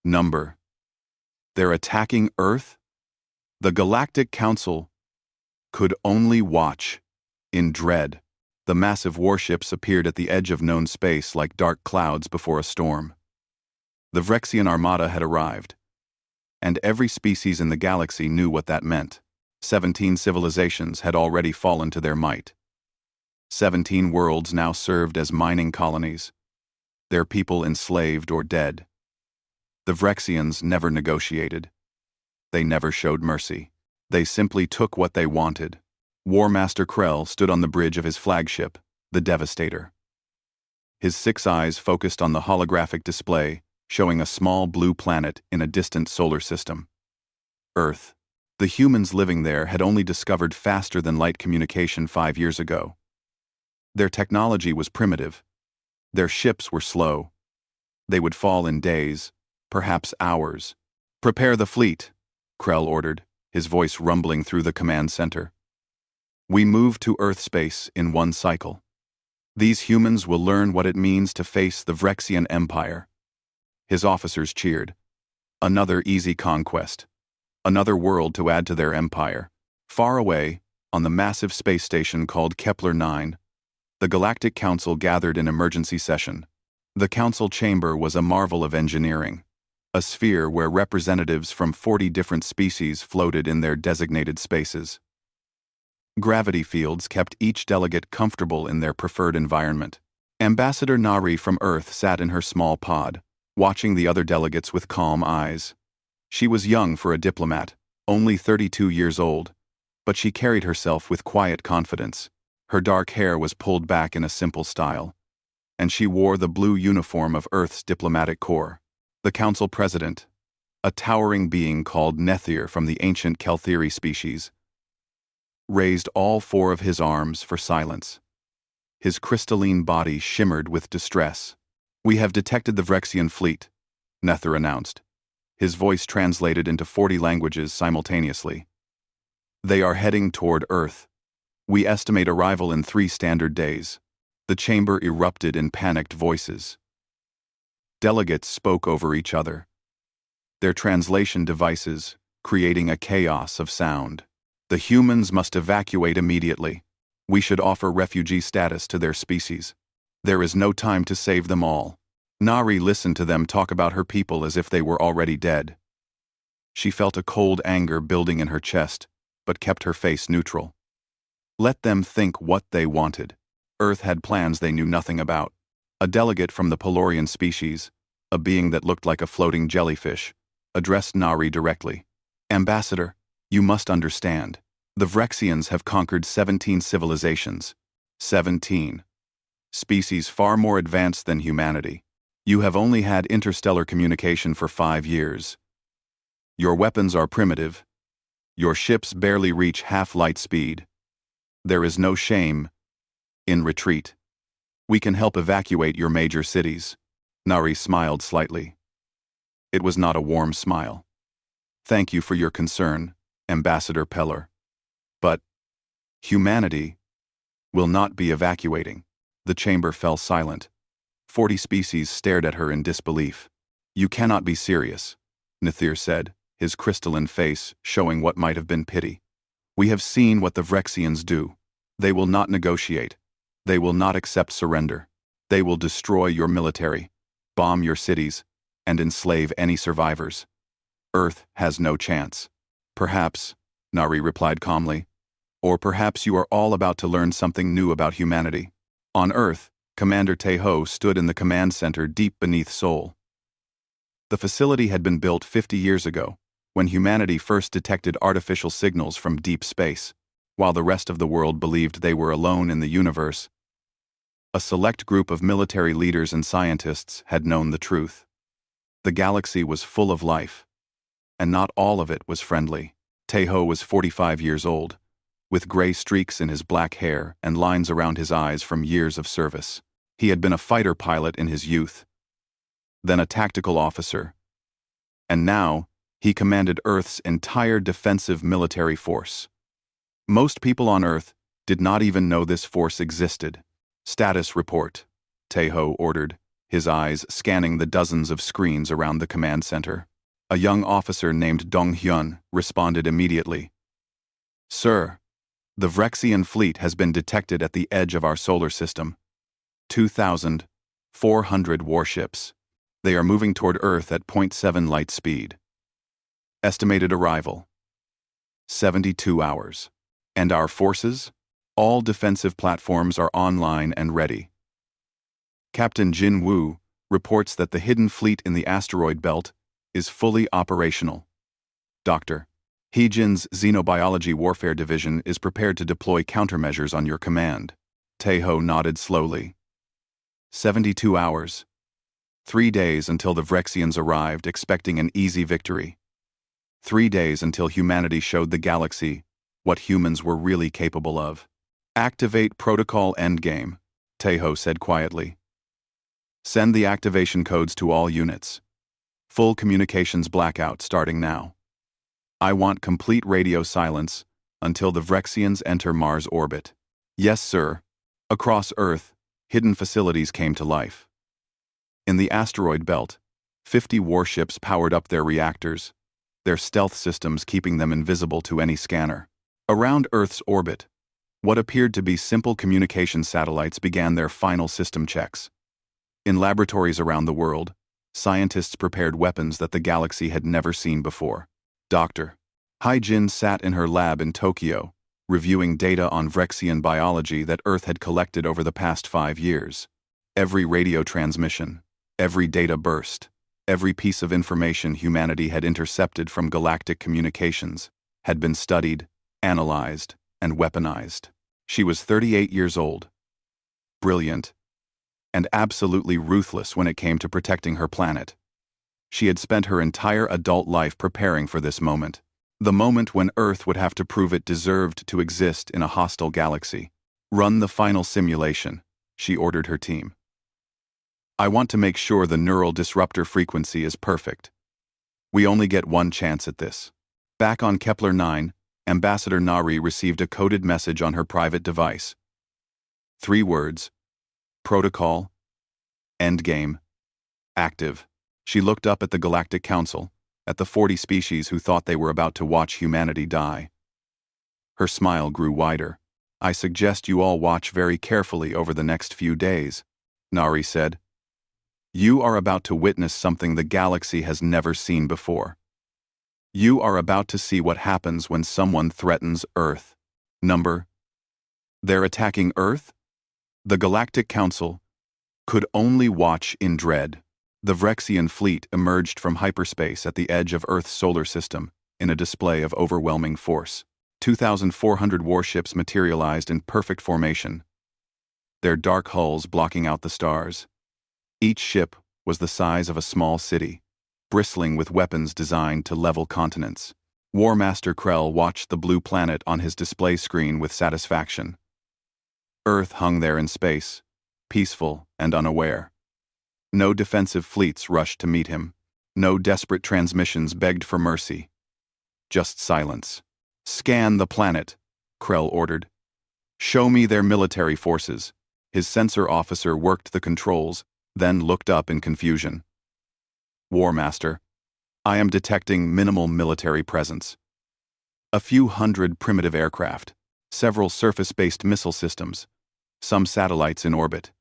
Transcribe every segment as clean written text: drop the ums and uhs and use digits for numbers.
Number. They're attacking Earth? The Galactic Council could only watch in dread. The massive warships appeared at the edge of known space like dark clouds before a storm. The Vrexian armada had arrived, and every species in the galaxy knew what that meant. 17 civilizations had already fallen to their might. 17 worlds now served as mining colonies, their people enslaved or dead. The Vrexians never negotiated. They never showed mercy. They simply took what they wanted. War Master Krell stood on the bridge of his flagship, the Devastator. His 6 eyes focused on the holographic display, showing a small blue planet in a distant solar system. Earth. The humans living there had only discovered faster-than-light communication 5 years ago. Their technology was primitive. Their ships were slow. They would fall in days, perhaps hours. "Prepare the fleet," Krell ordered, his voice rumbling through the command center. "We move to Earth space in one cycle. These humans will learn what it means to face the Vrexian Empire." His officers cheered. Another easy conquest. Another world to add to their empire. Far away, on the massive space station called Kepler 9, the Galactic Council gathered in emergency session. The council chamber was a marvel of engineering, a sphere where representatives from 40 different species floated in their designated spaces. Gravity fields kept each delegate comfortable in their preferred environment. Ambassador Nari from Earth sat in her small pod, watching the other delegates with calm eyes. She was young for a diplomat, only 32 years old, but she carried herself with quiet confidence. Her dark hair was pulled back in a simple style, and she wore the blue uniform of Earth's diplomatic corps. The council president, a towering being called Nethir from the ancient Kelthiri species, raised all 4 of his arms for silence. His crystalline body shimmered with distress. "We have detected the Vrexian fleet," Nethir announced. His voice translated into 40 languages simultaneously. "They are heading toward Earth. We estimate arrival in 3 standard days." The chamber erupted in panicked voices. Delegates spoke over each other, their translation devices creating a chaos of sound. "The humans must evacuate immediately. We should offer refugee status to their species. There is no time to save them all." Nari listened to them talk about her people as if they were already dead. She felt a cold anger building in her chest, but kept her face neutral. Let them think what they wanted. Earth had plans they knew nothing about. A delegate from the Pelorian species, a being that looked like a floating jellyfish, addressed Nari directly. "Ambassador, you must understand. The Vrexians have conquered 17 civilizations. 17. Species far more advanced than humanity. You have only had interstellar communication for 5 years. Your weapons are primitive. Your ships barely reach half-light speed. There is no shame in retreat. We can help evacuate your major cities." Nari smiled slightly. It was not a warm smile. "Thank you for your concern, Ambassador Peller. But humanity will not be evacuating." The chamber fell silent. 40 species stared at her in disbelief. "You cannot be serious," Nethir said, his crystalline face showing what might have been pity. "We have seen what the Vrexians do. They will not negotiate. They will not accept surrender. They will destroy your military, bomb your cities, and enslave any survivors. Earth has no chance." "Perhaps," Nari replied calmly, "or perhaps you are all about to learn something new about humanity." On Earth, Commander Teho stood in the command center deep beneath Sol. The facility had been built 50 years ago, when humanity first detected artificial signals from deep space. While the rest of the world believed they were alone in the universe, a select group of military leaders and scientists had known the truth. The galaxy was full of life, and not all of it was friendly. Teho was 45 years old, with gray streaks in his black hair and lines around his eyes from years of service. He had been a fighter pilot in his youth, then a tactical officer, and now he commanded Earth's entire defensive military force. Most people on Earth did not even know this force existed. "Status report," Teho ordered, his eyes scanning the dozens of screens around the command center. A young officer named Dong Hyun responded immediately. "Sir, the Vrexian fleet has been detected at the edge of our solar system. 2,400 warships. They are moving toward Earth at 0.7 light speed. Estimated arrival: 72 hours. And our forces? All defensive platforms are online and ready." Captain Jin Woo reports that the hidden fleet in the asteroid belt is fully operational. Dr. Heejin's Xenobiology Warfare Division is prepared to deploy countermeasures on your command. Taeho nodded slowly. 72 hours. 3 days until the Vrexians arrived, expecting an easy victory. 3 days until humanity showed the galaxy what humans were really capable of. "Activate Protocol Endgame," Taeho said quietly. "Send the activation codes to all units. Full communications blackout starting now. I want complete radio silence until the Vrexians enter Mars orbit." "Yes, sir." Across Earth, hidden facilities came to life. In the asteroid belt, 50 warships powered up their reactors, their stealth systems keeping them invisible to any scanner. Around Earth's orbit, what appeared to be simple communication satellites began their final system checks. In laboratories around the world, scientists prepared weapons that the galaxy had never seen before. Dr. Haijin sat in her lab in Tokyo, reviewing data on Vrexian biology that Earth had collected over the past 5 years. Every radio transmission, every data burst, every piece of information humanity had intercepted from galactic communications had been studied, analyzed, and weaponized. She was 38 years old, brilliant, and absolutely ruthless when it came to protecting her planet. She had spent her entire adult life preparing for this moment, the moment when Earth would have to prove it deserved to exist in a hostile galaxy. "Run the final simulation," she ordered her team. "I want to make sure the neural disruptor frequency is perfect. We only get one chance at this." Back on Kepler 9, Ambassador Nari received a coded message on her private device. 3 words: Protocol Endgame active. She looked up at the Galactic Council, at the 40 species who thought they were about to watch humanity die. Her smile grew wider. "I suggest you all watch very carefully over the next few days," Nari said. "You are about to witness something the galaxy has never seen before. You are about to see what happens when someone threatens Earth. They're attacking Earth?" The Galactic Council could only watch in dread. The Vrexian fleet emerged from hyperspace at the edge of Earth's solar system in a display of overwhelming force. 2,400 warships materialized in perfect formation, their dark hulls blocking out the stars. Each ship was the size of a small city, bristling with weapons designed to level continents. War Master Krell watched the blue planet on his display screen with satisfaction. Earth hung there in space, peaceful and unaware. No defensive fleets rushed to meet him. No desperate transmissions begged for mercy. Just silence. "Scan the planet," Krell ordered. "Show me their military forces." His sensor officer worked the controls, then looked up in confusion. "War Master, I am detecting minimal military presence. A few hundred primitive aircraft, several surface-based missile systems, some satellites in orbit.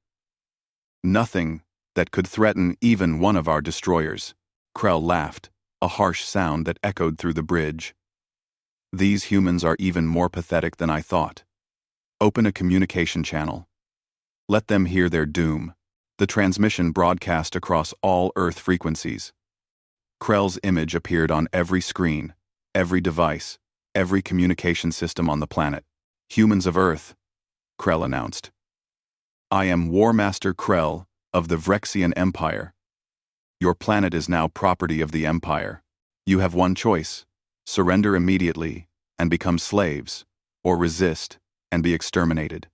Nothing that could threaten even one of our destroyers." Krell laughed, a harsh sound that echoed through the bridge. "These humans are even more pathetic than I thought. Open a communication channel. Let them hear their doom." The transmission broadcast across all Earth frequencies. Krell's image appeared on every screen, every device, every communication system on the planet. "Humans of Earth," Krell announced. "I am War Master Krell of the Vrexian Empire. Your planet is now property of the Empire. You have one choice: surrender immediately and become slaves, or resist and be exterminated.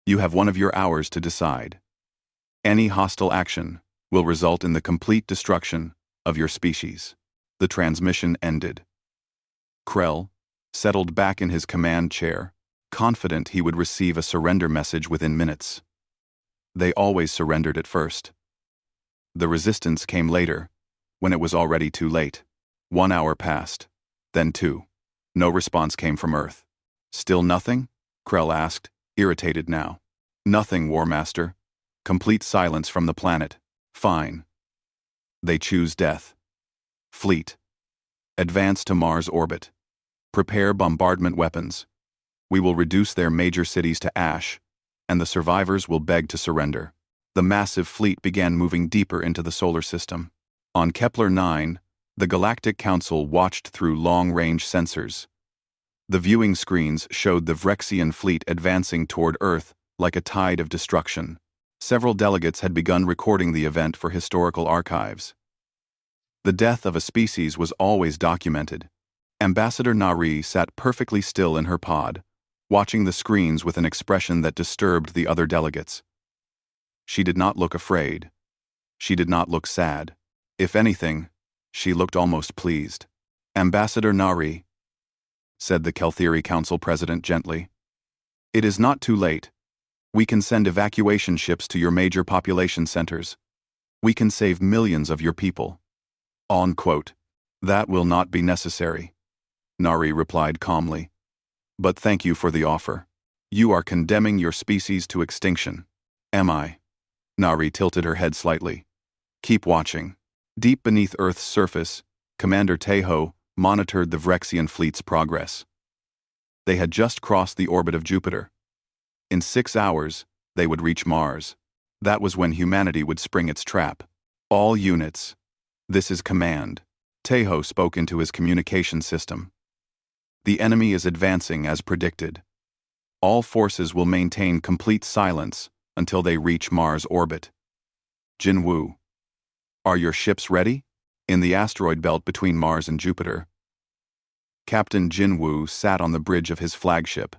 You have one of your hours to decide. Any hostile action will result in the complete destruction of your species." The transmission ended. Krell settled back in his command chair, confident he would receive a surrender message within minutes. They always surrendered at first, The resistance came later, when it was already too late. 1 hour passed, then 2. No response came from Earth. Still nothing? Krell asked, irritated now. Nothing, War Master. Complete silence from the planet. Fine. They choose death. Fleet. Advance to Mars orbit. Prepare bombardment weapons. We will reduce their major cities to ash, and the survivors will beg to surrender. The massive fleet began moving deeper into the solar system. On Kepler 9, the Galactic Council watched through long-range sensors. The viewing screens showed the Vrexian fleet advancing toward Earth like a tide of destruction. Several delegates had begun recording the event for historical archives. The death of a species was always documented. Ambassador Nari sat perfectly still in her pod, watching the screens with an expression that disturbed the other delegates. She did not look afraid. She did not look sad. If anything, she looked almost pleased. Ambassador Nari, said the Kelthiri Council President gently, it is not too late. We can send evacuation ships to your major population centers. We can save millions of your people. On quote. That will not be necessary, Nari replied calmly. But thank you for the offer. You are condemning your species to extinction. Am I? Nari tilted her head slightly. Keep watching. Deep beneath Earth's surface, Commander Tejo monitored the Vrexian fleet's progress. They had just crossed the orbit of Jupiter. In 6 hours, they would reach Mars. That was when humanity would spring its trap. All units. This is command. Tejo spoke into his communication system. The enemy is advancing as predicted. All forces will maintain complete silence until they reach Mars orbit. Jinwoo. Are your ships ready? In the asteroid belt between Mars and Jupiter. Captain Jinwoo sat on the bridge of his flagship,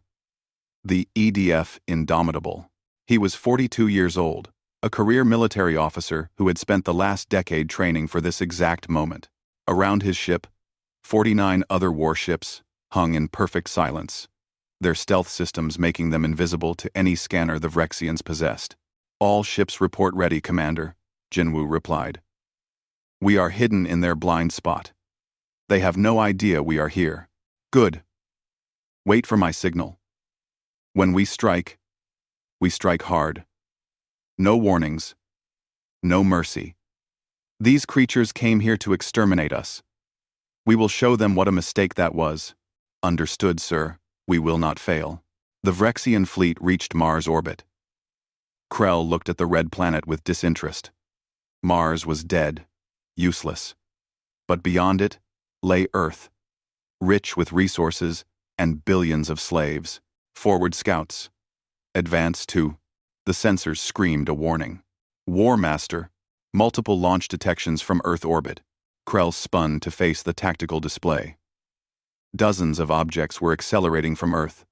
the EDF Indomitable. He was 42 years old, a career military officer who had spent the last decade training for this exact moment. Around his ship, 49 other warships hung in perfect silence, their stealth systems making them invisible to any scanner the Vrexians possessed. All ships report ready, Commander, Jinwoo replied. We are hidden in their blind spot. They have no idea we are here. Good. Wait for my signal. When we strike hard. No warnings. No mercy. These creatures came here to exterminate us. We will show them what a mistake that was. Understood, sir. We will not fail. The Vrexian fleet reached Mars orbit. Krell looked at the red planet with disinterest. Mars was dead, useless. But beyond it lay Earth, rich with resources and billions of slaves. Forward scouts. Advance to. The sensors screamed a warning. War Master. Multiple launch detections from Earth orbit. Krell spun to face the tactical display. Dozens of objects were accelerating from Earth,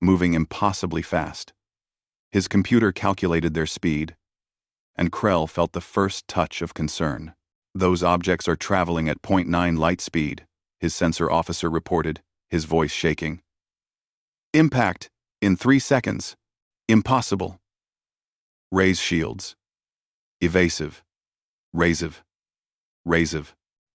moving impossibly fast. His computer calculated their speed, and Krell felt the first touch of concern. Those objects are traveling at 0.9 light speed, his sensor officer reported, his voice shaking. Impact in 3 seconds. Impossible. Raise shields. Evasive. Razsive. Razsive.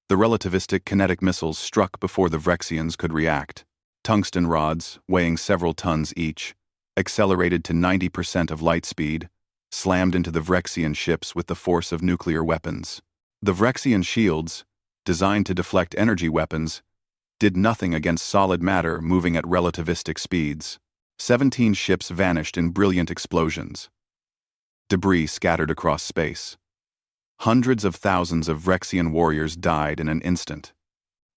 The relativistic kinetic missiles struck before the Vrexians could react. Tungsten rods, weighing several tons each, accelerated to 90% of light speed, slammed into the Vrexian ships with the force of nuclear weapons. The Vrexian shields, designed to deflect energy weapons, did nothing against solid matter moving at relativistic speeds. 17 ships vanished in brilliant explosions. Debris scattered across space. Hundreds of thousands of Vrexian warriors died in an instant.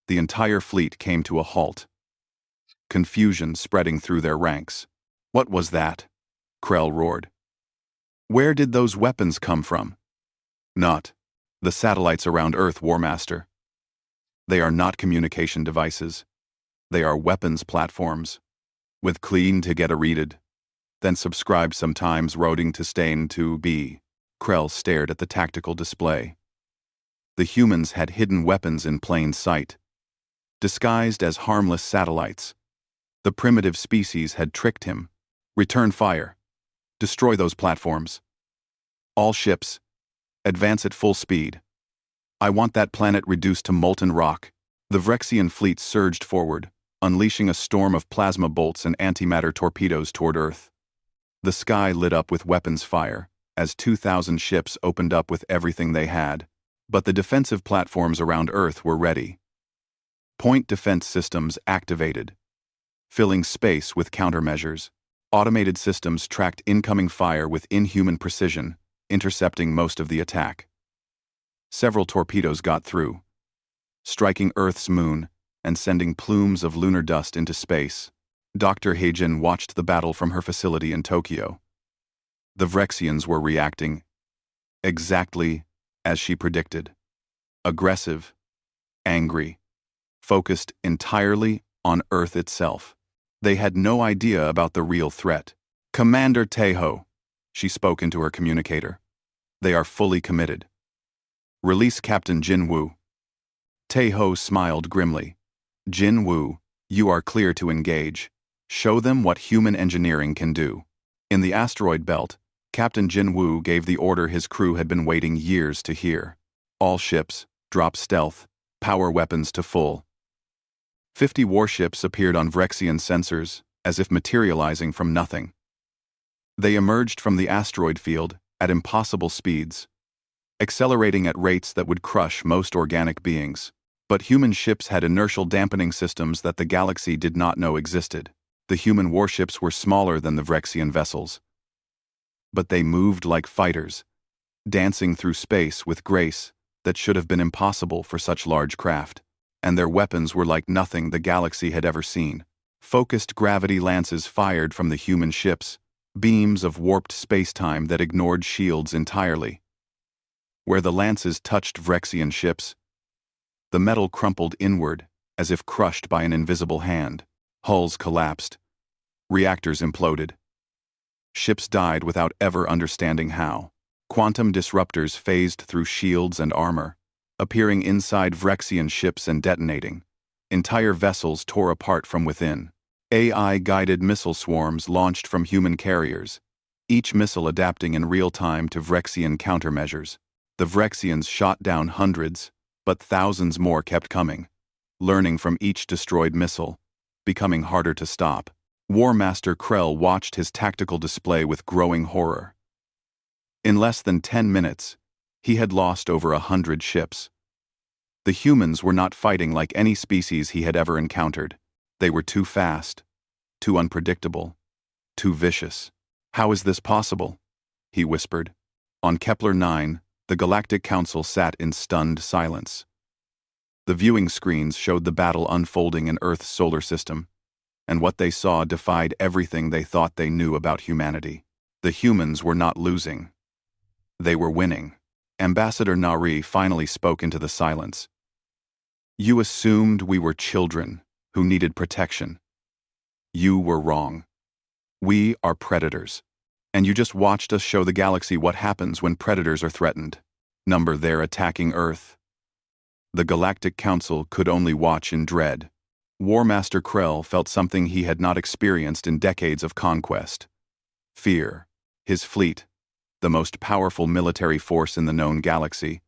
The entire fleet came to a halt. Confusion spreading through their ranks. What was that? Krell roared. Where did those weapons come from? Not the satellites around Earth, War Master. They are not communication devices. They are weapons platforms. With clean to get a readed. Then subscribe sometimes roading to stain to be. Krell stared at the tactical display. The humans had hidden weapons in plain sight. Disguised as harmless satellites. The primitive species had tricked him. Return fire. Destroy those platforms. All ships. Advance at full speed. I want that planet reduced to molten rock. The Vrexian fleet surged forward, unleashing a storm of plasma bolts and antimatter torpedoes toward Earth. The sky lit up with weapons fire, as 2,000 ships opened up with everything they had, but the defensive platforms around Earth were ready. Point defense systems activated, filling space with countermeasures. Automated systems tracked incoming fire with inhuman precision, intercepting most of the attack. Several torpedoes got through, striking Earth's moon and sending plumes of lunar dust into space. Dr. Heijin watched the battle from her facility in Tokyo. The Vrexians were reacting exactly as she predicted. Aggressive, angry, focused entirely on Earth itself. They had no idea about the real threat. Commander Teiho, she spoke into her communicator. They are fully committed. Release Captain Jin Woo. Teiho smiled grimly. Jin Woo, you are clear to engage. Show them what human engineering can do. In the asteroid belt, Captain Jin Woo gave the order his crew had been waiting years to hear. All ships, drop stealth, power weapons to full. 50 warships appeared on Vrexian sensors, as if materializing from nothing. They emerged from the asteroid field at impossible speeds, accelerating at rates that would crush most organic beings. But human ships had inertial dampening systems that the galaxy did not know existed. The human warships were smaller than the Vrexian vessels. But they moved like fighters, dancing through space with grace that should have been impossible for such large craft. And their weapons were like nothing the galaxy had ever seen. Focused gravity lances fired from the human ships, beams of warped space-time that ignored shields entirely. Where the lances touched Vrexian ships, the metal crumpled inward as if crushed by an invisible hand. Hulls collapsed. Reactors imploded. Ships died without ever understanding how. Quantum disruptors phased through shields and armor, appearing inside Vrexian ships and detonating. Entire vessels tore apart from within. AI-guided missile swarms launched from human carriers, each missile adapting in real time to Vrexian countermeasures. The Vrexians shot down hundreds, but thousands more kept coming, learning from each destroyed missile, becoming harder to stop. War Master Krell watched his tactical display with growing horror. In less than 10 minutes, he had lost over 100 ships. The humans were not fighting like any species he had ever encountered. They were too fast, too unpredictable, too vicious. How is this possible? He whispered. On Kepler 9, the Galactic Council sat in stunned silence. The viewing screens showed the battle unfolding in Earth's solar system, and what they saw defied everything they thought they knew about humanity. The humans were not losing. They were winning. Ambassador Nari finally spoke into the silence. You assumed we were children who needed protection. You were wrong. We are predators. And you just watched us show the galaxy what happens when predators are threatened. Number they're attacking Earth. The Galactic Council could only watch in dread. War Master Krell felt something he had not experienced in decades of conquest. Fear. His fleet, the most powerful military force in the known galaxy,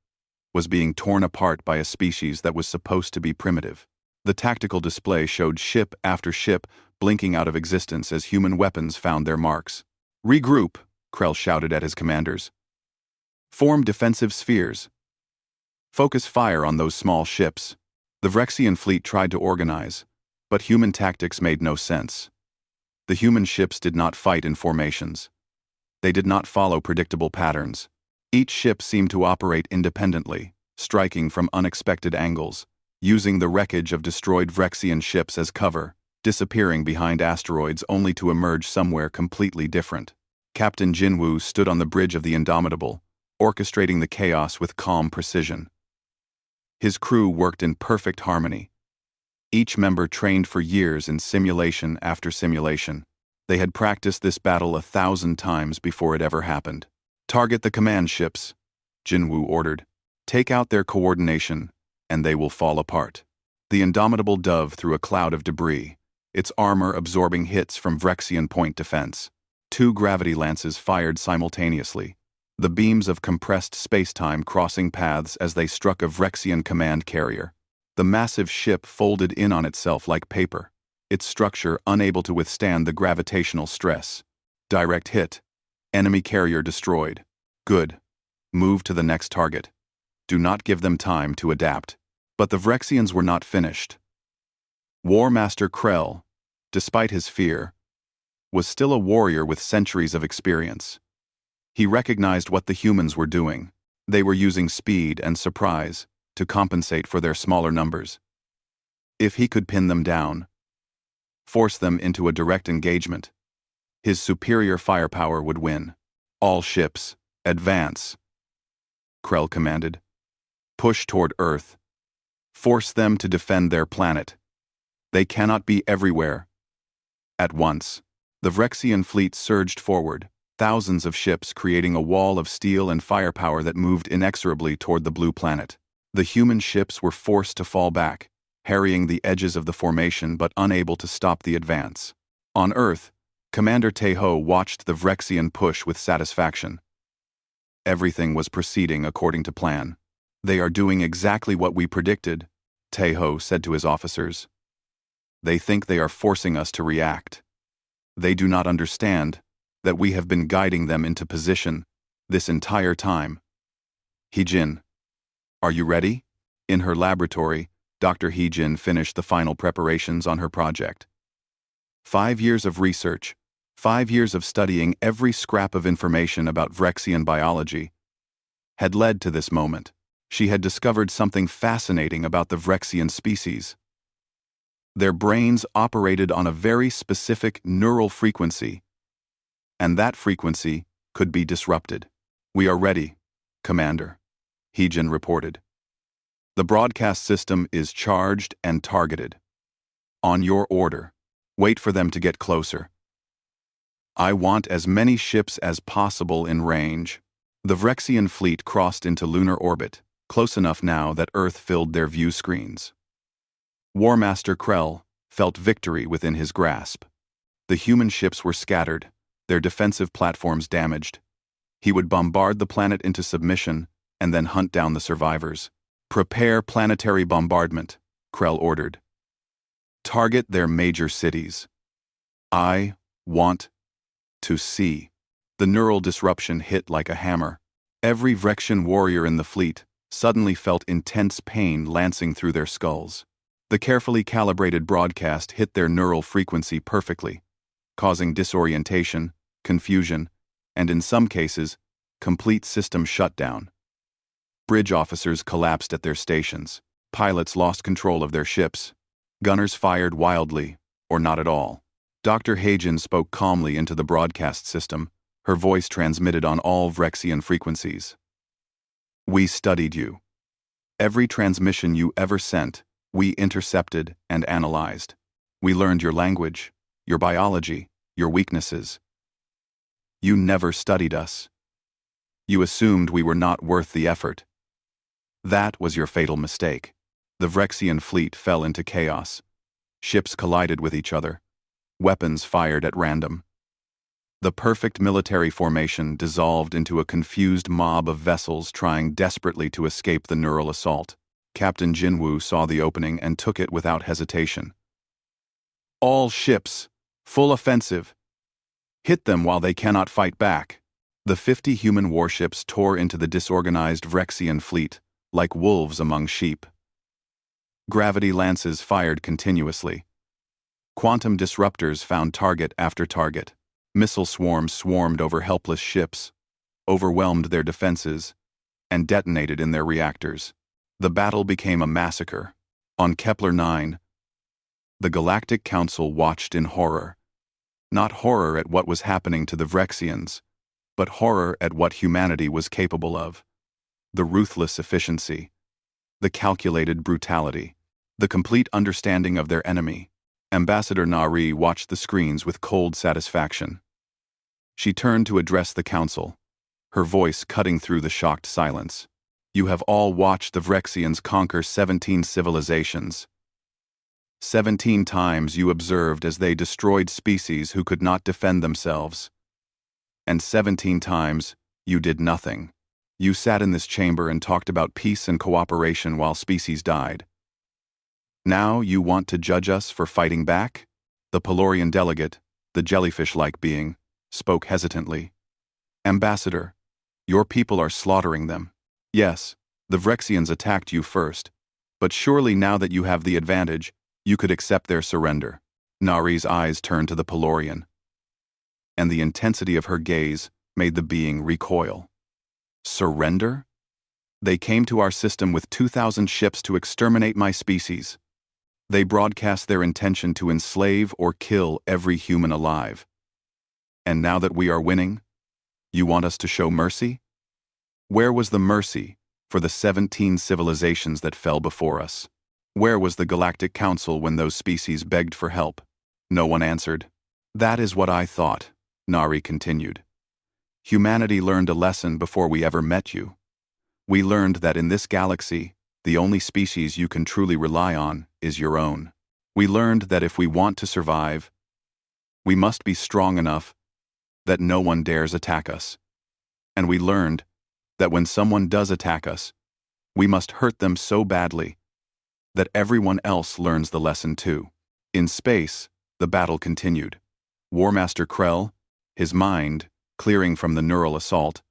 was being torn apart by a species that was supposed to be primitive. The tactical display showed ship after ship blinking out of existence as human weapons found their marks. Regroup, Krell shouted at his commanders. Form defensive spheres. Focus fire on those small ships. The Vrexian fleet tried to organize, but human tactics made no sense. The human ships did not fight in formations. They did not follow predictable patterns. Each ship seemed to operate independently, striking from unexpected angles, using the wreckage of destroyed Vrexian ships as cover, disappearing behind asteroids only to emerge somewhere completely different. Captain Jinwoo stood on the bridge of the Indomitable, orchestrating the chaos with calm precision. His crew worked in perfect harmony. Each member trained for years in simulation after simulation. They had practiced this battle 1,000 times before it ever happened. Target the command ships, Jinwoo ordered. Take out their coordination, and they will fall apart. The Indomitable dove through a cloud of debris, its armor absorbing hits from Vrexian point defense. 2 gravity lances fired simultaneously, the beams of compressed spacetime crossing paths as they struck a Vrexian command carrier. The massive ship folded in on itself like paper, its structure unable to withstand the gravitational stress. Direct hit. Enemy carrier destroyed. Good. Move to the next target. Do not give them time to adapt. But the Vrexians were not finished. War Master Krell, despite his fear, was still a warrior with centuries of experience. He recognized what the humans were doing. They were using speed and surprise to compensate for their smaller numbers. If he could pin them down, force them into a direct engagement, his superior firepower would win. All ships, advance, Krell commanded. Push toward Earth. Force them to defend their planet. They cannot be everywhere at once. The Vrexian fleet surged forward, thousands of ships creating a wall of steel and firepower that moved inexorably toward the blue planet. The human ships were forced to fall back, harrying the edges of the formation but unable to stop the advance. On Earth, Commander Teho watched the Vrexian push with satisfaction. Everything was proceeding according to plan. They are doing exactly what we predicted, Teho said to his officers. They think they are forcing us to react. They do not understand that we have been guiding them into position this entire time. Heejin, are you ready? In her laboratory, Dr. Heejin finished the final preparations on her project. 5 years of research, 5 years of studying every scrap of information about Vrexian biology, had led to this moment. She had discovered something fascinating about the Vrexian species. Their brains operated on a very specific neural frequency, and that frequency could be disrupted. We are ready, Commander, Heejin reported. The broadcast system is charged and targeted. On your order, wait for them to get closer. I want as many ships as possible in range. The Vrexian fleet crossed into lunar orbit, close enough now that Earth filled their view screens. War Master Krell felt victory within his grasp. The human ships were scattered, their defensive platforms damaged. He would bombard the planet into submission and then hunt down the survivors. Prepare planetary bombardment, Krell ordered. Target their major cities. I want to see. The neural disruption hit like a hammer. Every Vrexian warrior in the fleet suddenly felt intense pain lancing through their skulls. The carefully calibrated broadcast hit their neural frequency perfectly, causing disorientation, confusion, and in some cases, complete system shutdown. Bridge officers collapsed at their stations. Pilots lost control of their ships. Gunners fired wildly, or not at all. Dr. Heejin spoke calmly into the broadcast system, her voice transmitted on all Vrexian frequencies. We studied you. Every transmission you ever sent, we intercepted and analyzed. We learned your language, your biology, your weaknesses. You never studied us. You assumed we were not worth the effort. That was your fatal mistake. The Vrexian fleet fell into chaos. Ships collided with each other. Weapons fired at random. The perfect military formation dissolved into a confused mob of vessels trying desperately to escape the neural assault. Captain Jinwoo saw the opening and took it without hesitation. All ships, full offensive. Hit them while they cannot fight back. The 50 human warships tore into the disorganized Vrexian fleet, like wolves among sheep. Gravity lances fired continuously. Quantum disruptors found target after target. Missile swarms swarmed over helpless ships, overwhelmed their defenses, and detonated in their reactors. The battle became a massacre. On Kepler 9, the Galactic Council watched in horror. Not horror at what was happening to the Vrexians, but horror at what humanity was capable of. The ruthless efficiency, the calculated brutality, the complete understanding of their enemy. Ambassador Nari watched the screens with cold satisfaction. She turned to address the council, her voice cutting through the shocked silence. You have all watched the Vrexians conquer 17 civilizations. 17 times you observed as they destroyed species who could not defend themselves. And 17 times You did nothing. You sat in this chamber and talked about peace and cooperation while species died. Now you want to judge us for fighting back? The Pelorian delegate, the jellyfish-like being, spoke hesitantly. Ambassador, your people are slaughtering them. Yes, the Vrexians attacked you first, but surely now that you have the advantage, you could accept their surrender. Nari's eyes turned to the Pelorian, and the intensity of her gaze made the being recoil. Surrender? They came to our system with 2,000 ships to exterminate my species. They broadcast their intention to enslave or kill every human alive. And now that we are winning, you want us to show mercy? Where was the mercy for the 17 civilizations that fell before us? Where was the Galactic Council when those species begged for help? No one answered. That is what I thought, Nari continued. Humanity learned a lesson before we ever met you. We learned that in this galaxy, the only species you can truly rely on is your own. We learned that if we want to survive, we must be strong enough that no one dares attack us. And we learned that when someone does attack us, we must hurt them so badly that everyone else learns the lesson too. In space, the battle continued. War Master Krell, his mind clearing from the neural assault,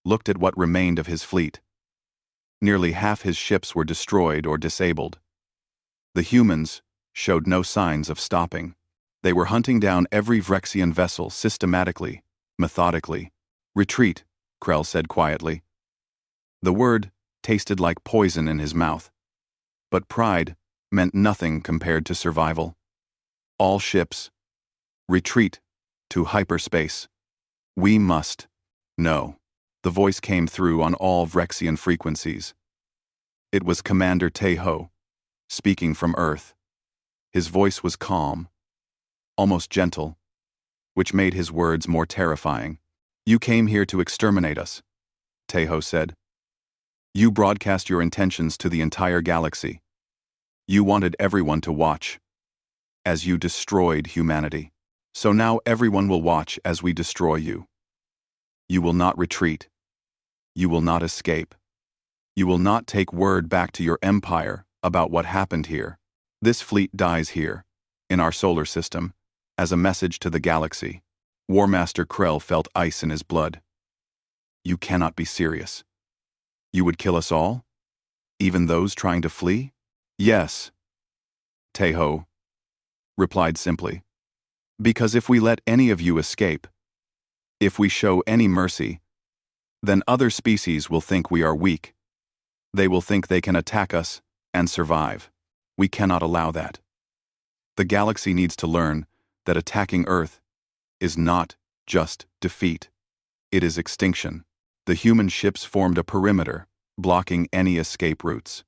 looked at what remained of his fleet. Nearly half his ships were destroyed or disabled. The humans showed no signs of stopping. They were hunting down every Vrexian vessel systematically, methodically. Retreat, Krell said quietly. The word tasted like poison in his mouth. But pride meant nothing compared to survival. All ships, retreat to hyperspace. We must. No. The voice came through on all Vrexian frequencies. It was Commander Teho, speaking from Earth. His voice was calm, almost gentle, which made his words more terrifying. You came here to exterminate us, Teho said. You broadcast your intentions to the entire galaxy. You wanted everyone to watch, as you destroyed humanity. So now everyone will watch as we destroy you. You will not retreat. You will not escape. You will not take word back to your empire about what happened here. This fleet dies here, in our solar system, as a message to the galaxy. War Master Krell felt ice in his blood. You cannot be serious. You would kill us all? Even those trying to flee? Yes, Teho replied simply. Because if we let any of you escape, if we show any mercy, then other species will think we are weak. They will think they can attack us and survive. We cannot allow that. The galaxy needs to learn that attacking Earth is not just defeat. It is extinction. The human ships formed a perimeter, blocking any escape routes.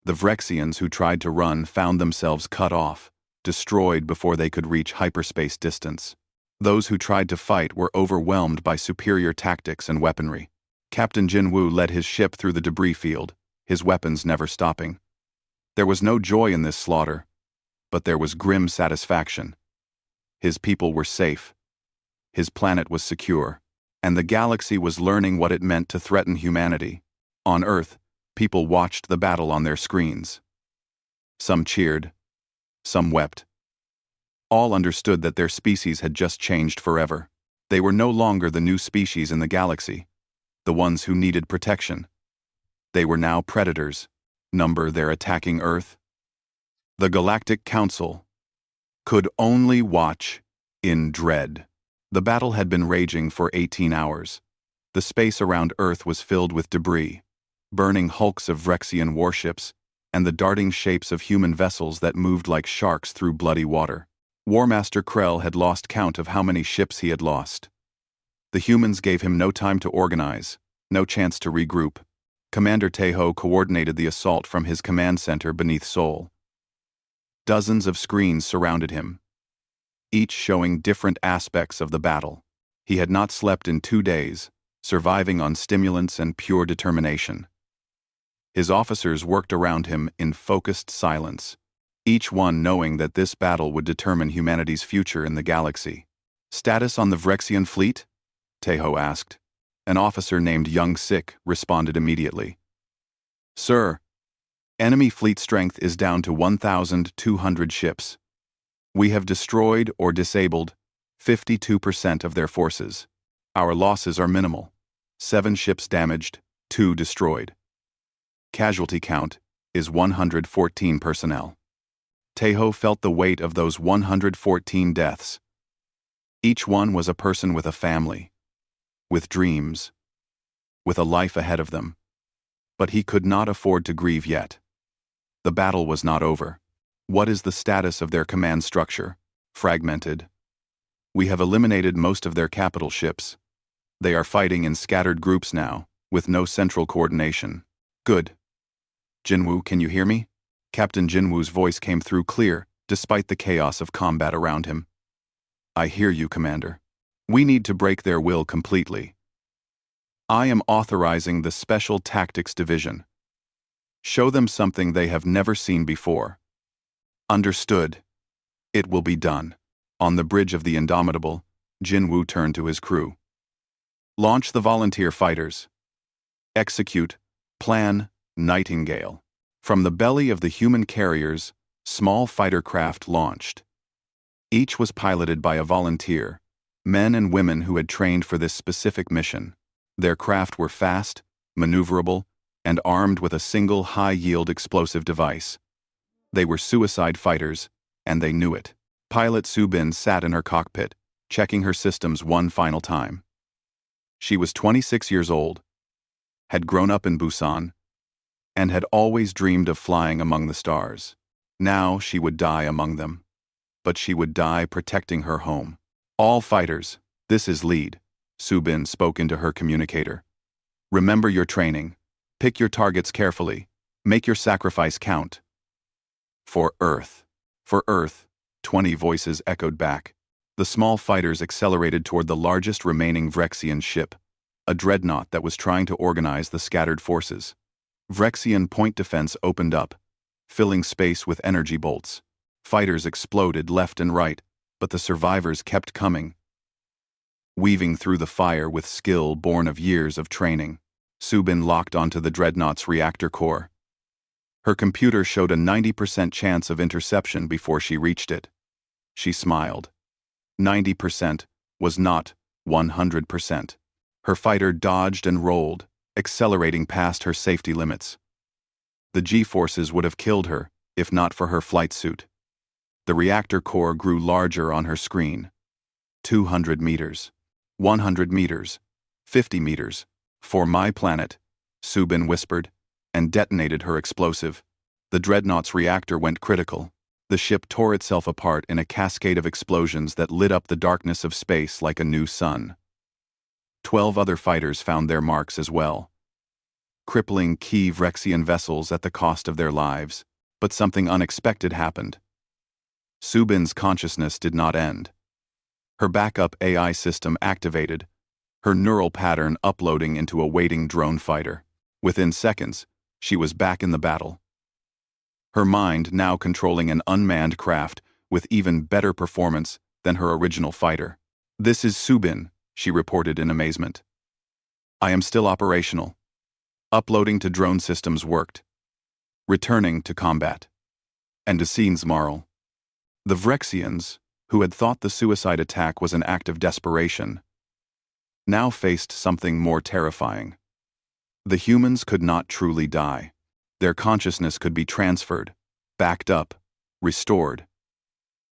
The Vrexians who tried to run found themselves cut off, destroyed before they could reach hyperspace distance. Those who tried to fight were overwhelmed by superior tactics and weaponry. Captain Jinwoo led his ship through the debris field, his weapons never stopping. There was no joy in this slaughter, but there was grim satisfaction. His people were safe. His planet was secure, and the galaxy was learning what it meant to threaten humanity. On Earth, people watched the battle on their screens. Some cheered, some wept. All understood that their species had just changed forever. They were no longer the new species in the galaxy, the ones who needed protection. They were now predators. Number their attacking Earth. The Galactic Council could only watch in dread. The battle had been raging for 18 hours. The space around Earth was filled with debris, burning hulks of Vrexian warships, and the darting shapes of human vessels that moved like sharks through bloody water. War Master Krell had lost count of how many ships he had lost. The humans gave him no time to organize, no chance to regroup. Commander Teho coordinated the assault from his command center beneath Seoul. Dozens of screens surrounded him, each showing different aspects of the battle. He had not slept in 2 days, surviving on stimulants and pure determination. His officers worked around him in focused silence, each one knowing that this battle would determine humanity's future in the galaxy. Status on the Vrexian fleet? Teho asked. An officer named Young Sik responded immediately. Sir, enemy fleet strength is down to 1,200 ships. We have destroyed or disabled 52% of their forces. Our losses are minimal. 7 ships damaged, 2 destroyed. Casualty count is 114 personnel. Taeho felt the weight of those 114 deaths. Each one was a person with a family, with dreams, with a life ahead of them. But he could not afford to grieve yet. The battle was not over. What is the status of their command structure? Fragmented. We have eliminated most of their capital ships. They are fighting in scattered groups now, with no central coordination. Good. Jinwoo, can you hear me? Captain Jinwoo's voice came through clear, despite the chaos of combat around him. I hear you, Commander. We need to break their will completely. I am authorizing the Special Tactics Division. Show them something they have never seen before. Understood. It will be done. On the bridge of the Indomitable, Jinwoo turned to his crew. Launch the volunteer fighters. Execute Plan Nightingale. From the belly of the human carriers, small fighter craft launched. Each was piloted by a volunteer, men and women who had trained for this specific mission. Their craft were fast, maneuverable, and armed with a single high-yield explosive device. They were suicide fighters, and they knew it. Pilot Subin sat in her cockpit, checking her systems one final time. She was 26 years old, had grown up in Busan, and had always dreamed of flying among the stars. Now she would die among them. But she would die protecting her home. All fighters, this is lead, Subin spoke into her communicator. Remember your training. Pick your targets carefully. Make your sacrifice count. For Earth. For Earth, 20 voices echoed back. The small fighters accelerated toward the largest remaining Vrexian ship, a dreadnought that was trying to organize the scattered forces. Vrexian point defense opened up, filling space with energy bolts. Fighters exploded left and right, but the survivors kept coming, weaving through the fire with skill born of years of training. Subin locked onto the dreadnought's reactor core. Her computer showed a 90% chance of interception before she reached it. She smiled. 90% was not 100%. Her fighter dodged and rolled, accelerating past her safety limits. The G-forces would have killed her, if not for her flight suit. The reactor core grew larger on her screen. 200 meters. 100 meters. 50 meters. For my planet, Subin whispered, and detonated her explosive. The dreadnought's reactor went critical. The ship tore itself apart in a cascade of explosions that lit up the darkness of space like a new sun. 12 other fighters found their marks as well. Crippling key Vrexian vessels at the cost of their lives. But something unexpected happened. Subin's consciousness did not end. Her backup AI system activated, her neural pattern uploading into a waiting drone fighter. Within seconds, she was back in the battle. Her mind now controlling an unmanned craft with even better performance than her original fighter. This is Subin, she reported in amazement. I am still operational. Uploading to drone systems worked. Returning to combat. And to scenes moral. The Vrexians, who had thought the suicide attack was an act of desperation, now faced something more terrifying. The humans could not truly die. Their consciousness could be transferred, backed up, restored.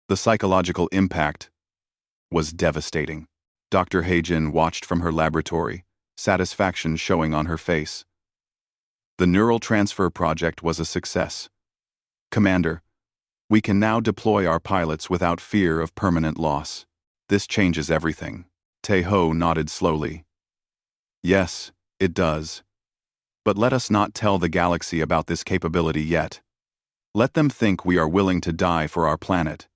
The psychological impact was devastating. Dr. Heijin watched from her laboratory, satisfaction showing on her face. The neural transfer project was a success. Commander, we can now deploy our pilots without fear of permanent loss. This changes everything. Taeho nodded slowly. Yes, it does. But let us not tell the galaxy about this capability yet. Let them think we are willing to die for our planet.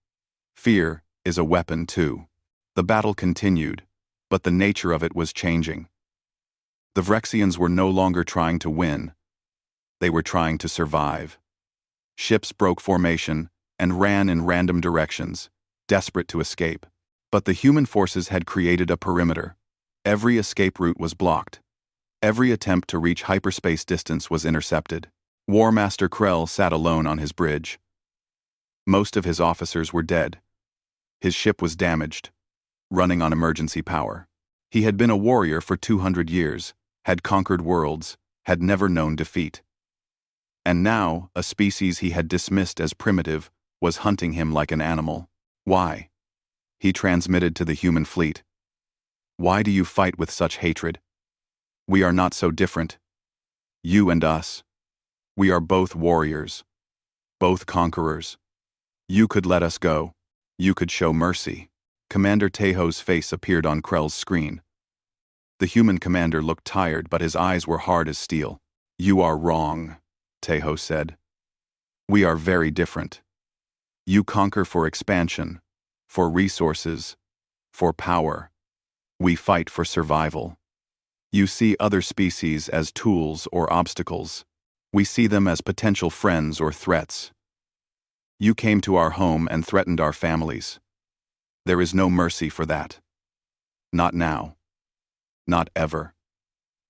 Fear is a weapon too. The battle continued, but the nature of it was changing. The Vrexians were no longer trying to win. They were trying to survive. Ships broke formation and ran in random directions, desperate to escape. But the human forces had created a perimeter. Every escape route was blocked. Every attempt to reach hyperspace distance was intercepted. War Master Krell sat alone on his bridge. Most of his officers were dead. His ship was damaged, running on emergency power. He had been a warrior for 200 years, had conquered worlds, had never known defeat. And now, a species he had dismissed as primitive was hunting him like an animal. Why? He transmitted to the human fleet. Why do you fight with such hatred? We are not so different. You and us. We are both warriors. Both conquerors. You could let us go. You could show mercy. Commander Tejo's face appeared on Krell's screen. The human commander looked tired, but his eyes were hard as steel. You are wrong, Tejo said. We are very different. You conquer for expansion, for resources, for power. We fight for survival. You see other species as tools or obstacles. We see them as potential friends or threats. You came to our home and threatened our families. There is no mercy for that. Not now. Not ever.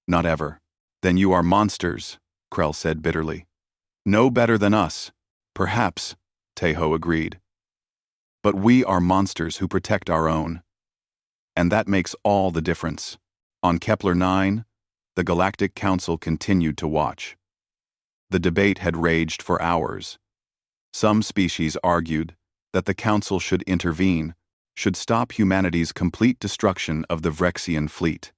Not ever. Then you are monsters, Krell said bitterly. No better than us. Perhaps, Tejo agreed. But we are monsters who protect our own. And that makes all the difference. On Kepler 9, the Galactic Council continued to watch. The debate had raged for hours. Some species argued that the Council should intervene, should stop humanity's complete destruction of the Vrexian fleet.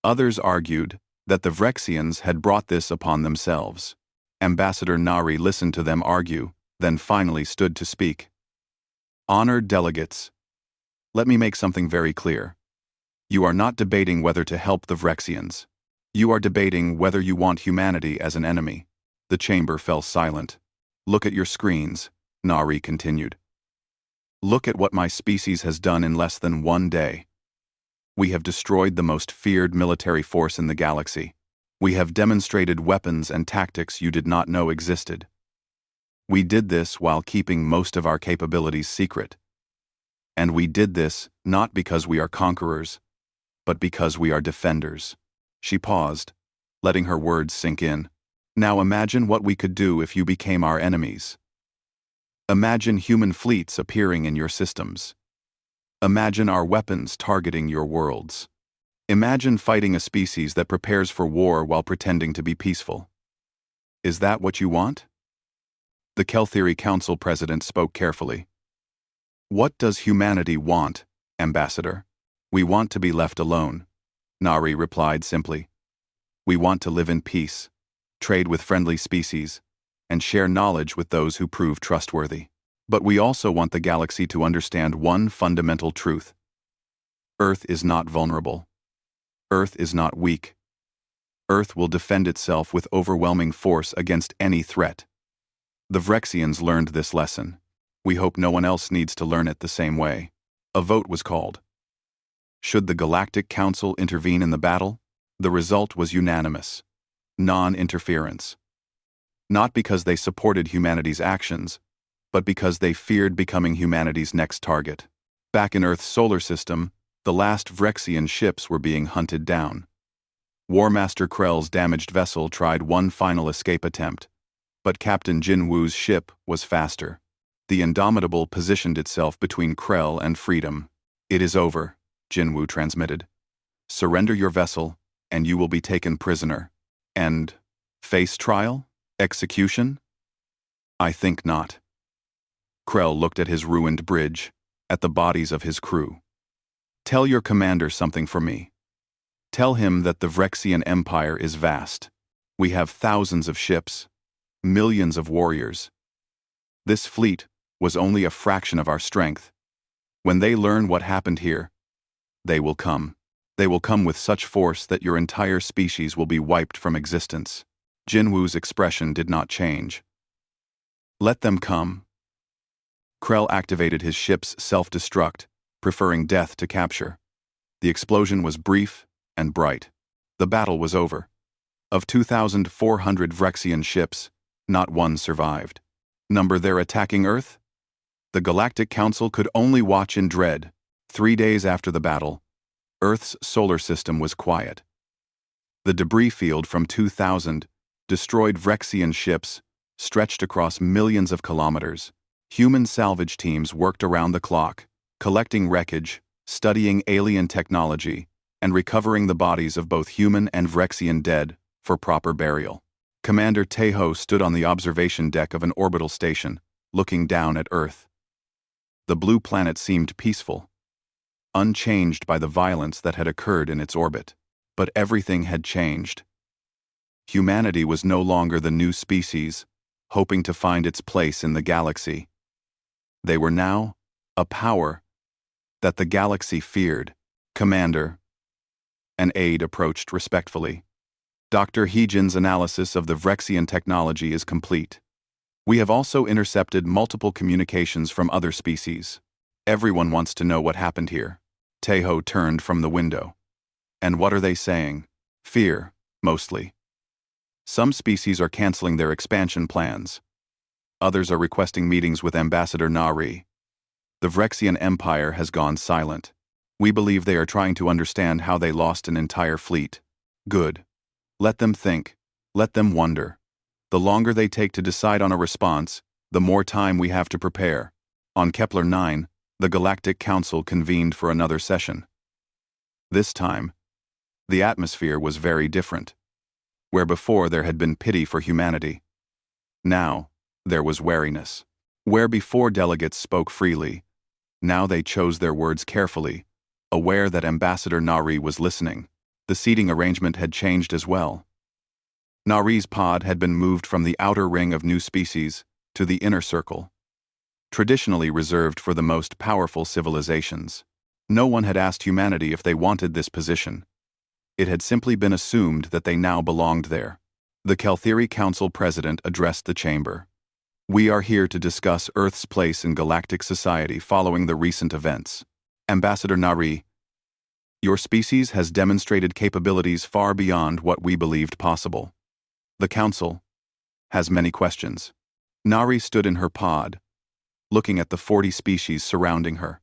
Others argued that the Vrexians had brought this upon themselves. Ambassador Nari listened to them argue, then finally stood to speak. Honored delegates, let me make something very clear. You are not debating whether to help the Vrexians. You are debating whether you want humanity as an enemy. The chamber fell silent. Look at your screens, Nari continued. Look at what my species has done in less than 1 day. We have destroyed the most feared military force in the galaxy. We have demonstrated weapons and tactics you did not know existed. We did this while keeping most of our capabilities secret. And we did this not because we are conquerors, but because we are defenders. She paused, letting her words sink in. Now imagine what we could do if you became our enemies. Imagine human fleets appearing in your systems. Imagine our weapons targeting your worlds. Imagine fighting a species that prepares for war while pretending to be peaceful. Is that what you want? The Keltheory Council president spoke carefully. What does humanity want, Ambassador? We want to be left alone, Nari replied simply. We want to live in peace, trade with friendly species, and share knowledge with those who prove trustworthy. But we also want the galaxy to understand one fundamental truth. Earth is not vulnerable. Earth is not weak. Earth will defend itself with overwhelming force against any threat. The Vrexians learned this lesson. We hope no one else needs to learn it the same way. A vote was called. Should the Galactic Council intervene in the battle? The result was unanimous. Non-interference. Not because they supported humanity's actions, but because they feared becoming humanity's next target. Back in Earth's solar system, the last Vrexian ships were being hunted down. War Master Krell's damaged vessel tried one final escape attempt, but Captain Jin Woo's ship was faster. The Indomitable positioned itself between Krell and freedom. It is over, Jin Woo transmitted. Surrender your vessel, and you will be taken prisoner. And face trial? Execution? I think not. Krell looked at his ruined bridge, at the bodies of his crew. Tell your commander something for me. Tell him that the Vrexian Empire is vast. We have thousands of ships, millions of warriors. This fleet was only a fraction of our strength. When they learn what happened here, they will come. They will come with such force that your entire species will be wiped from existence. Jinwoo's expression did not change. Let them come. Krell activated his ship's self-destruct, preferring death to capture. The explosion was brief and bright. The battle was over. Of 2,400 Vrexian ships, not one survived. Number their attacking Earth? The Galactic Council could only watch in dread. 3 days after the battle, Earth's solar system was quiet. The debris field from 2000 destroyed Vrexian ships stretched across millions of kilometers. Human salvage teams worked around the clock, collecting wreckage, studying alien technology, and recovering the bodies of both human and Vrexian dead for proper burial. Commander Tejo stood on the observation deck of an orbital station, looking down at Earth. The blue planet seemed peaceful, unchanged by the violence that had occurred in its orbit. But everything had changed. Humanity was no longer the new species, hoping to find its place in the galaxy. They were now a power that the galaxy feared. Commander, an aide approached respectfully. Dr. Heejin's analysis of the Vrexian technology is complete. We have also intercepted multiple communications from other species. Everyone wants to know what happened here. Tejo turned from the window. And what are they saying? Fear, mostly. Some species are canceling their expansion plans. Others are requesting meetings with Ambassador Nari. The Vrexian Empire has gone silent. We believe they are trying to understand how they lost an entire fleet. Good. Let them think. Let them wonder. The longer they take to decide on a response, the more time we have to prepare. On Kepler 9, the Galactic Council convened for another session. This time, the atmosphere was very different. Where before there had been pity for humanity, now there was wariness. Where before delegates spoke freely, now they chose their words carefully, aware that Ambassador Nari was listening. The seating arrangement had changed as well. Nari's pod had been moved from the outer ring of new species to the inner circle, traditionally reserved for the most powerful civilizations. No one had asked humanity if they wanted this position. It had simply been assumed that they now belonged there. The Kelthiri Council President addressed the chamber. We are here to discuss Earth's place in galactic society following the recent events. Ambassador Nari, your species has demonstrated capabilities far beyond what we believed possible. The Council has many questions. Nari stood in her pod, looking at the 40 species surrounding her.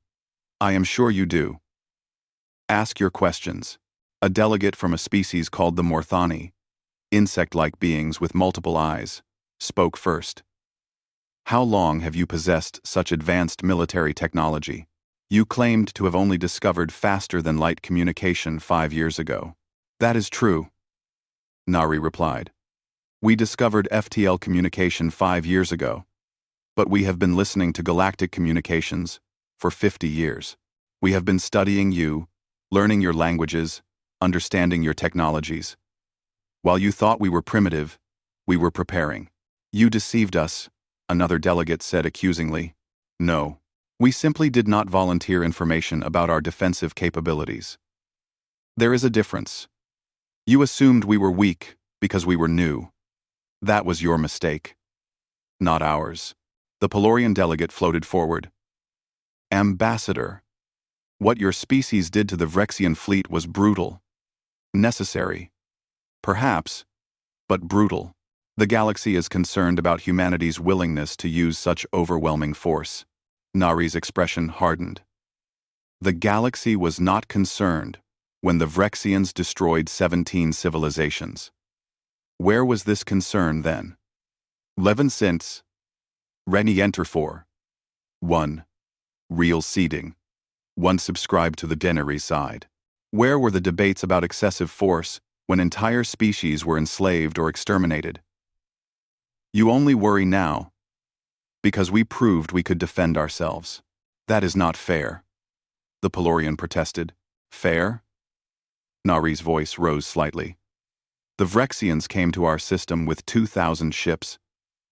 I am sure you do. Ask your questions. A delegate from a species called the Morthani, insect-like beings with multiple eyes, spoke first. How long have you possessed such advanced military technology? You claimed to have only discovered faster-than-light communication 5 years ago. That is true, Nari replied. We discovered FTL communication 5 years ago, but we have been listening to galactic communications for 50 years. We have been studying you, learning your languages, understanding your technologies. While you thought we were primitive, we were preparing. You deceived us, another delegate said accusingly. No, we simply did not volunteer information about our defensive capabilities. There is a difference. You assumed we were weak because we were new. That was your mistake, not ours. The Pelorian delegate floated forward. Ambassador, what your species did to the Vrexian fleet was brutal. Necessary, perhaps, but brutal. The galaxy is concerned about humanity's willingness to use such overwhelming force. Nari's expression hardened. The galaxy was not concerned when the Vrexians destroyed 17 civilizations. Where was this concern then? 11 since Renienter 1. Real seeding. 1 subscribed to the Dennery side. Where were the debates about excessive force when entire species were enslaved or exterminated? You only worry now because we proved we could defend ourselves. That is not fair. The Pelorian protested. Fair? Nari's voice rose slightly. The Vrexians came to our system with 2,000 ships.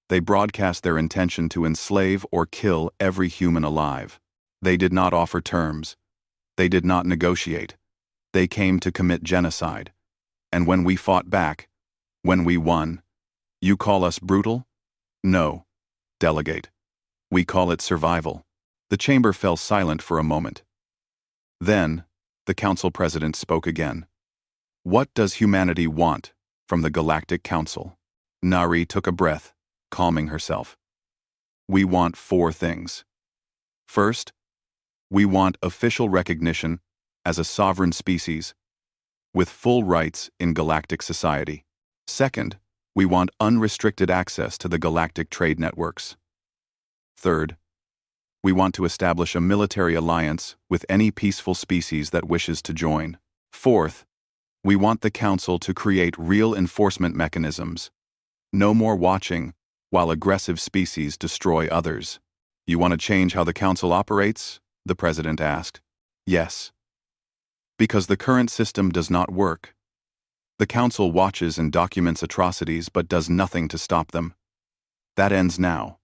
They broadcast their intention to enslave or kill every human alive. They did not offer terms. They did not negotiate. They came to commit genocide. And when we fought back, when we won, you call us brutal? No, delegate. We call it survival. The chamber fell silent for a moment. Then, the council president spoke again. What does humanity want from the Galactic Council? Nari took a breath, calming herself. We want 4 things. First, we want official recognition as a sovereign species, with full rights in galactic society. Second, we want unrestricted access to the galactic trade networks. Third, we want to establish a military alliance with any peaceful species that wishes to join. Fourth, we want the Council to create real enforcement mechanisms. No more watching while aggressive species destroy others. You want to change how the Council operates? The President asked. Yes. Because the current system does not work. The Council watches and documents atrocities but does nothing to stop them. That ends now.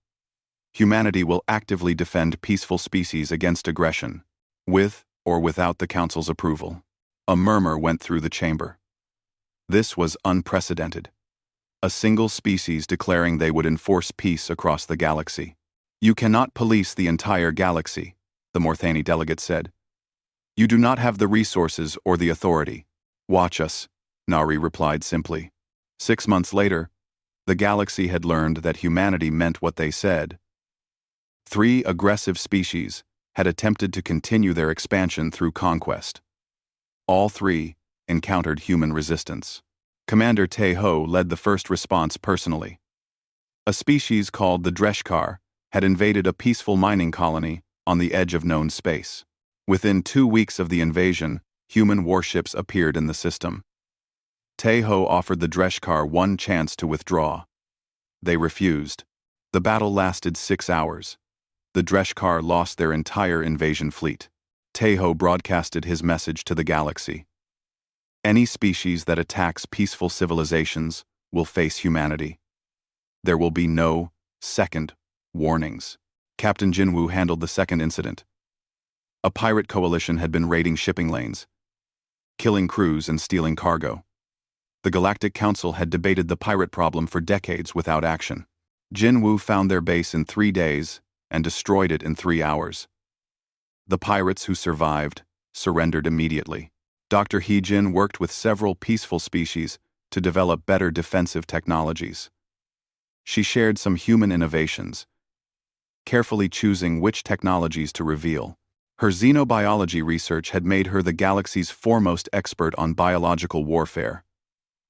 Humanity will actively defend peaceful species against aggression, with or without the Council's approval. A murmur went through the chamber. This was unprecedented. A single species declaring they would enforce peace across the galaxy. You cannot police the entire galaxy, the Morthani delegate said. You do not have the resources or the authority. Watch us, Nari replied simply. 6 months later, the galaxy had learned that humanity meant what they said. 3 aggressive species had attempted to continue their expansion through conquest. All 3 encountered human resistance. Commander Te-Ho led the first response personally. A species called the Dreshkar had invaded a peaceful mining colony on the edge of known space. Within 2 weeks of the invasion, human warships appeared in the system. Te-Ho offered the Dreshkar one chance to withdraw. They refused. The battle lasted 6 hours. The Dreshkar lost their entire invasion fleet. Te-Ho broadcasted his message to the galaxy. Any species that attacks peaceful civilizations will face humanity. There will be no second warnings. Captain Jinwoo handled the second incident. A pirate coalition had been raiding shipping lanes, killing crews and stealing cargo. The Galactic Council had debated the pirate problem for decades without action. Jinwoo found their base in 3 days and destroyed it in 3 hours. The pirates who survived surrendered immediately. Dr. He-Jin worked with several peaceful species to develop better defensive technologies. She shared some human innovations, carefully choosing which technologies to reveal. Her xenobiology research had made her the galaxy's foremost expert on biological warfare,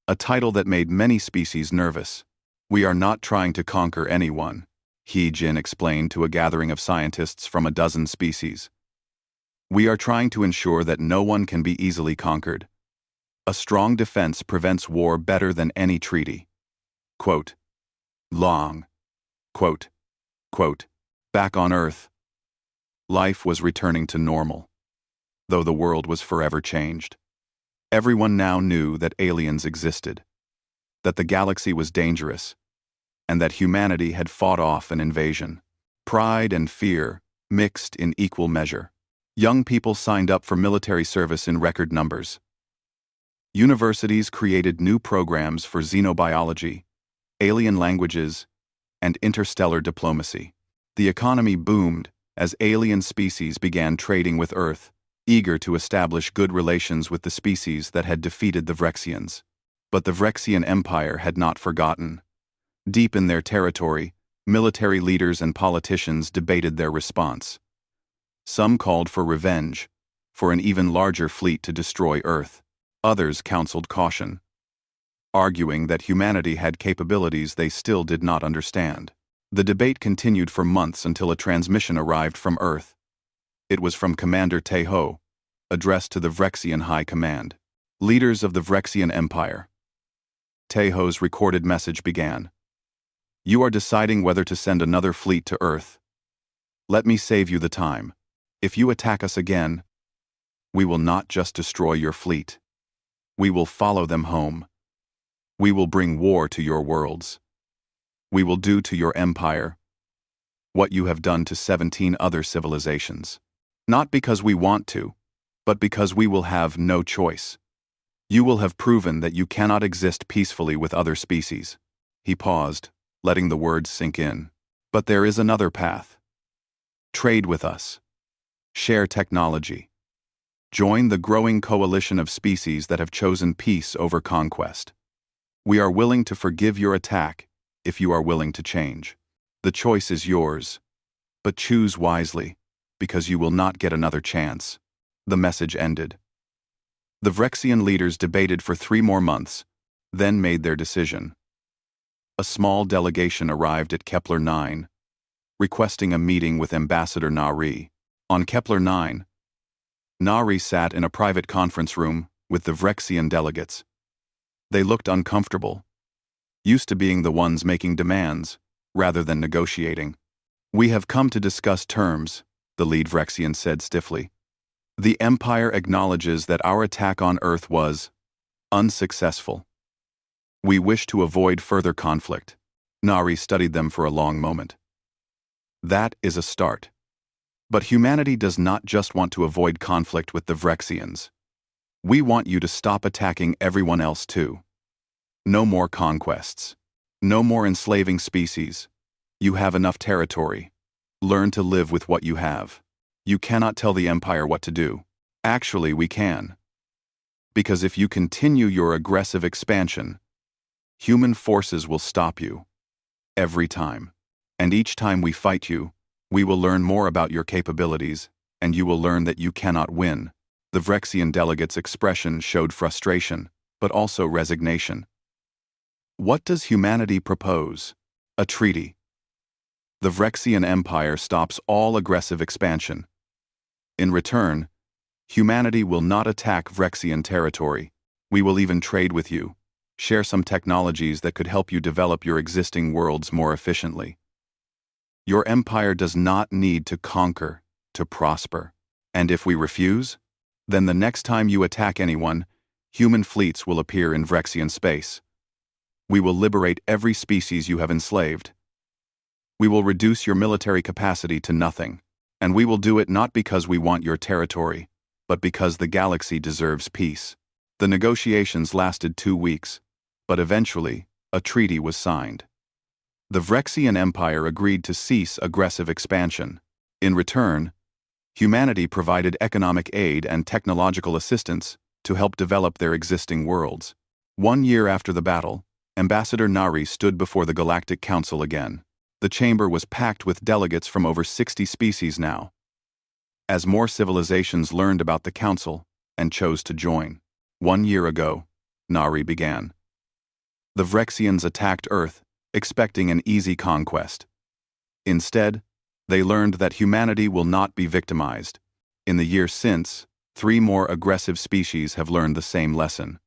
a title that made many species nervous. We are not trying to conquer anyone, He-Jin explained to a gathering of scientists from a dozen species. We are trying to ensure that no one can be easily conquered. A strong defense prevents war better than any treaty. Quote, long. Quote, quote, back on Earth. Life was returning to normal, though the world was forever changed. Everyone now knew that aliens existed, that the galaxy was dangerous, and that humanity had fought off an invasion. Pride and fear mixed in equal measure. Young people signed up for military service in record numbers. Universities created new programs for xenobiology, alien languages, and interstellar diplomacy. The economy boomed as alien species began trading with Earth, eager to establish good relations with the species that had defeated the Vrexians. But the Vrexian Empire had not forgotten. Deep in their territory, military leaders and politicians debated their response. Some called for revenge, for an even larger fleet to destroy Earth. Others counseled caution, arguing that humanity had capabilities they still did not understand. The debate continued for months until a transmission arrived from Earth. It was from Commander Te-Ho, addressed to the Vrexian High Command. Leaders of the Vrexian Empire. Te-Ho's recorded message began. You are deciding whether to send another fleet to Earth. Let me save you the time. If you attack us again, we will not just destroy your fleet. We will follow them home. We will bring war to your worlds. We will do to your empire what you have done to 17 other civilizations. Not because we want to, but because we will have no choice. You will have proven that you cannot exist peacefully with other species. He paused, letting the words sink in. But there is another path. Trade with us. Share technology. Join the growing coalition of species that have chosen peace over conquest. We are willing to forgive your attack if you are willing to change. The choice is yours, but choose wisely, because you will not get another chance. The message ended. The Vrexian leaders debated for 3 more months, then made their decision. A small delegation arrived at Kepler 9, requesting a meeting with Ambassador Nari. On Kepler 9, Nari sat in a private conference room with the Vrexian delegates. They looked uncomfortable, used to being the ones making demands, rather than negotiating. "We have come to discuss terms," the lead Vrexian said stiffly. "The Empire acknowledges that our attack on Earth was unsuccessful. We wish to avoid further conflict." Nari studied them for a long moment. "That is a start. But humanity does not just want to avoid conflict with the Vrexians. We want you to stop attacking everyone else too. No more conquests. No more enslaving species. You have enough territory. Learn to live with what you have. You cannot tell the Empire what to do. Actually, we can. Because if you continue your aggressive expansion, human forces will stop you. Every time. And each time we fight you, we will learn more about your capabilities, and you will learn that you cannot win." The Vrexian delegate's expression showed frustration, but also resignation. "What does humanity propose? A treaty. The Vrexian Empire stops all aggressive expansion. In return, humanity will not attack Vrexian territory. We will even trade with you, share some technologies that could help you develop your existing worlds more efficiently. Your empire does not need to conquer to prosper. And if we refuse, then the next time you attack anyone, human fleets will appear in Vrexian space. We will liberate every species you have enslaved. We will reduce your military capacity to nothing, and we will do it not because we want your territory, but because the galaxy deserves peace." The negotiations lasted 2 weeks, but eventually, a treaty was signed. The Vrexian Empire agreed to cease aggressive expansion. In return, humanity provided economic aid and technological assistance to help develop their existing worlds. 1 year after the battle, Ambassador Nari stood before the Galactic Council again. The chamber was packed with delegates from over 60 species now. As more civilizations learned about the Council and chose to join. 1 year ago, Nari began. The Vrexians attacked Earth, expecting an easy conquest. Instead, they learned that humanity will not be victimized. In the years since, 3 more aggressive species have learned the same lesson.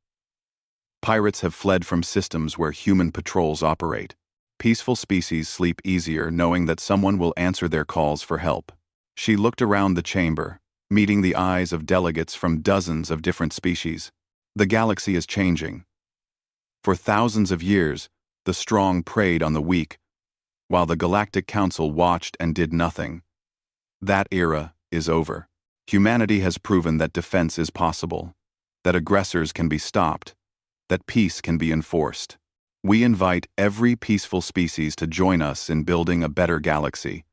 Pirates have fled from systems where human patrols operate. Peaceful species sleep easier knowing that someone will answer their calls for help. She looked around the chamber, meeting the eyes of delegates from dozens of different species. The galaxy is changing. For thousands of years, the strong preyed on the weak, while the Galactic Council watched and did nothing. That era is over. Humanity has proven that defense is possible, that aggressors can be stopped, that peace can be enforced. We invite every peaceful species to join us in building a better galaxy,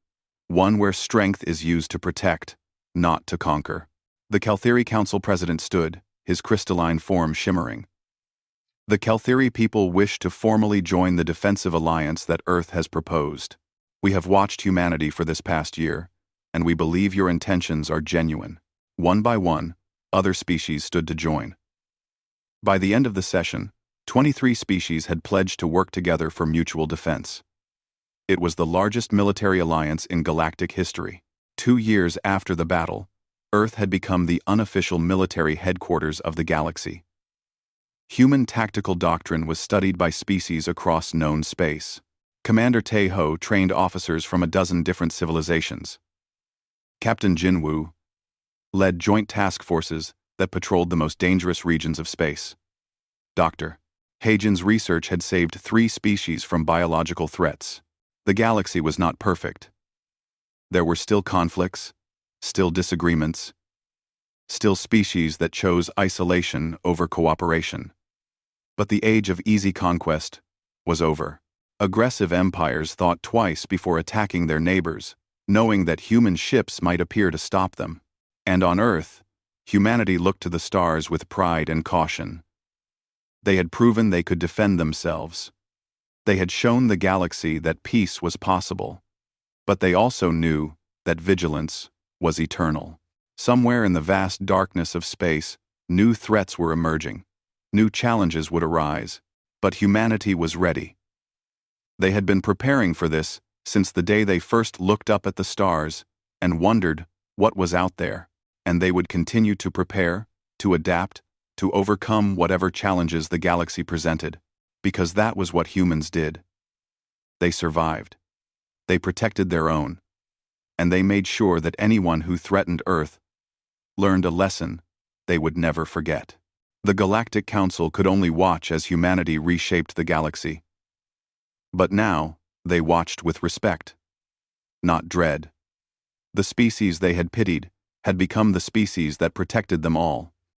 one where strength is used to protect, not to conquer. The Kalthiri Council President stood, his crystalline form shimmering. The Kalthiri people wish to formally join the defensive alliance that Earth has proposed. We have watched humanity for this past year, and we believe your intentions are genuine. One by one, other species stood to join. By the end of the session, 23 species had pledged to work together for mutual defense. It was the largest military alliance in galactic history. 2 years after the battle, Earth had become the unofficial military headquarters of the galaxy. Human tactical doctrine was studied by species across known space. Commander Taeho trained officers from a dozen different civilizations. Captain Jinwoo led joint task forces that patrolled the most dangerous regions of space. Dr. Heijin's research had saved 3 species from biological threats. The galaxy was not perfect. There were still conflicts, still disagreements, still species that chose isolation over cooperation. But the age of easy conquest was over. Aggressive empires thought twice before attacking their neighbors, knowing that human ships might appear to stop them. And on Earth, humanity looked to the stars with pride and caution. They had proven they could defend themselves. They had shown the galaxy that peace was possible. But they also knew that vigilance was eternal. Somewhere in the vast darkness of space, new threats were emerging. New challenges would arise, but humanity was ready. They had been preparing for this since the day they first looked up at the stars and wondered what was out there, and they would continue to prepare, to adapt, to overcome whatever challenges the galaxy presented, because that was what humans did. They survived. They protected their own. And they made sure that anyone who threatened Earth learned a lesson they would never forget. The Galactic Council could only watch as humanity reshaped the galaxy. But now, they watched with respect, not dread. The species they had pitied had become the species that protected them all.